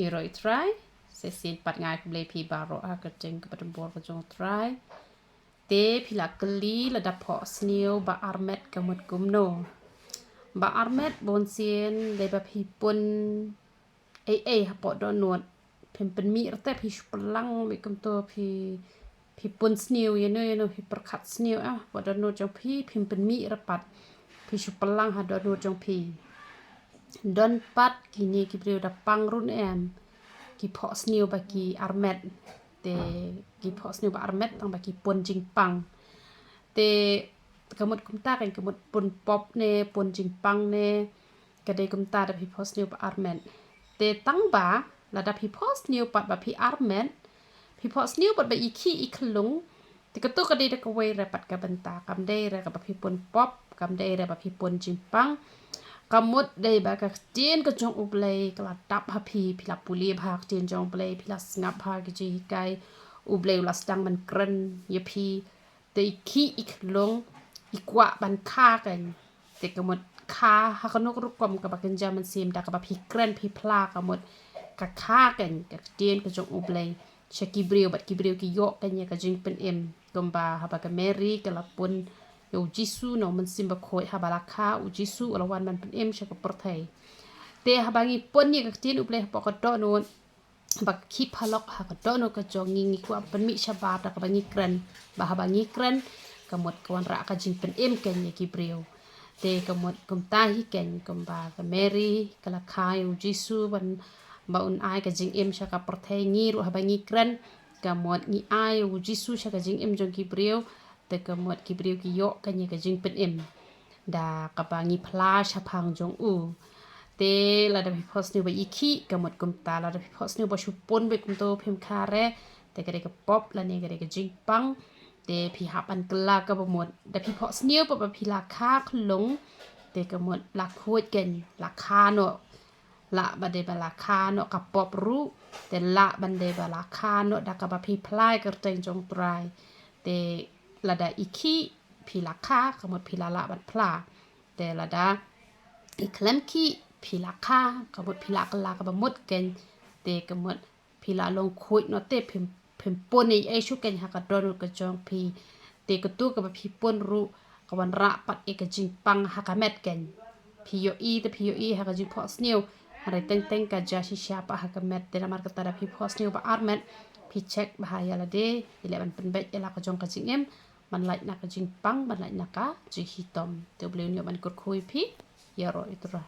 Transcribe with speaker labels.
Speaker 1: Iroi try sesin pat ngai kble pi baro ha ka jeng ka bor ka jong try te pila keli la da phohsniew ba armet ka mut kumno ba armet bon sien le ba pi pun ha po do nuot pen mi rte pi pelang mi kum to pi pun sniew ye no pi perkat sniew po do nuot jong pi pen mi rapat pi pelang ha do nuot jong pi don pat kini ki brio da pang run em ki phohsniew ba ki armet te ki phohsniew ba armet tang ba ki pun jing pang te kamut kumta kan kamut pun pop ne pun jing pang ne kadai kumta da pi phohsniew ba armet te tang ba la da pi phohsniew pat ba pi armet pi phohsniew pat ba iki iklung te katu kadai da kawai rapat ka benta kam dai ra ka ba pi pun pop kam dai ra ba pi pun jing pang kamut dai ba ka tien ka jong ublei kala tap ha pi la puli ba tien jong ublei pi la ngap ha ki ji kai ublei la stang man kren ye pi te ki iklung ikwa ban kha kan te kamut kha ha kanuk rukom ka ba kenja man sim da ka ba pi kren pi pla kamut ka kha kan ka tien ka jong ublei shaki brio bat ki brio ki yo kan ye ka jing pen em komba ha ba ka meri ka la pun yo jisu no man simba khoi ha bala kha u jisu la wan man pen em shaka porthai te ha bangi pon ni ka tin uple po ka do no ba ki phalok ha ka do no ka jongi ngi ku pen mi shaba ta ka bangi kran ba ha bangi kran kamot kawan ra ka jing pen em ken ye ki brio te kamot kum ta hi ken komba ka mary kala kha yo jisu ban ba un ai ka jing em shaka porthai ngi ru ha bangi kran kamot ngi ai u jisu shaka jing em jong ki brio te kamot ki brio ki yo kan ye ka jing pen em da ka bangi phla shapang jong u te la da pi phohsniew ba iki kamot kum ta la da pi phohsniew ba shupon be kum to phem khare te ka de ka pop la ne ka de ka jing pang te pi hap an kla ka ba mot da pi phohsniew ba pi la kha khlong te kamot la khoi ken la kha no la ba de ba la kha no ka pop ru te la ban de ba la kha no da ka ba pi phlai ka teng jong trai te la da iki pi la kha kamot pi la ban phla te la da iklem ki pi la kha kamot pi la ka ba mot ken te kamot pi la long khoi no te phem pon ei shu ken ha ka don ka jong pi te ka tu ka ba pi pon ru ka wan ra pat e ka jing pang ha ka met ken pi yo i ha ka jing phohsniew hari teng ka ja si siapa ha ka met te na mar ka ta da pi phohsniew ba armet pi check bahaya la de ile ban pen bet ela ka jong ka jing em man lai na ka jing pang man lai na ka ji hitom te bleu ni ban kur khui pi ya ro itu ra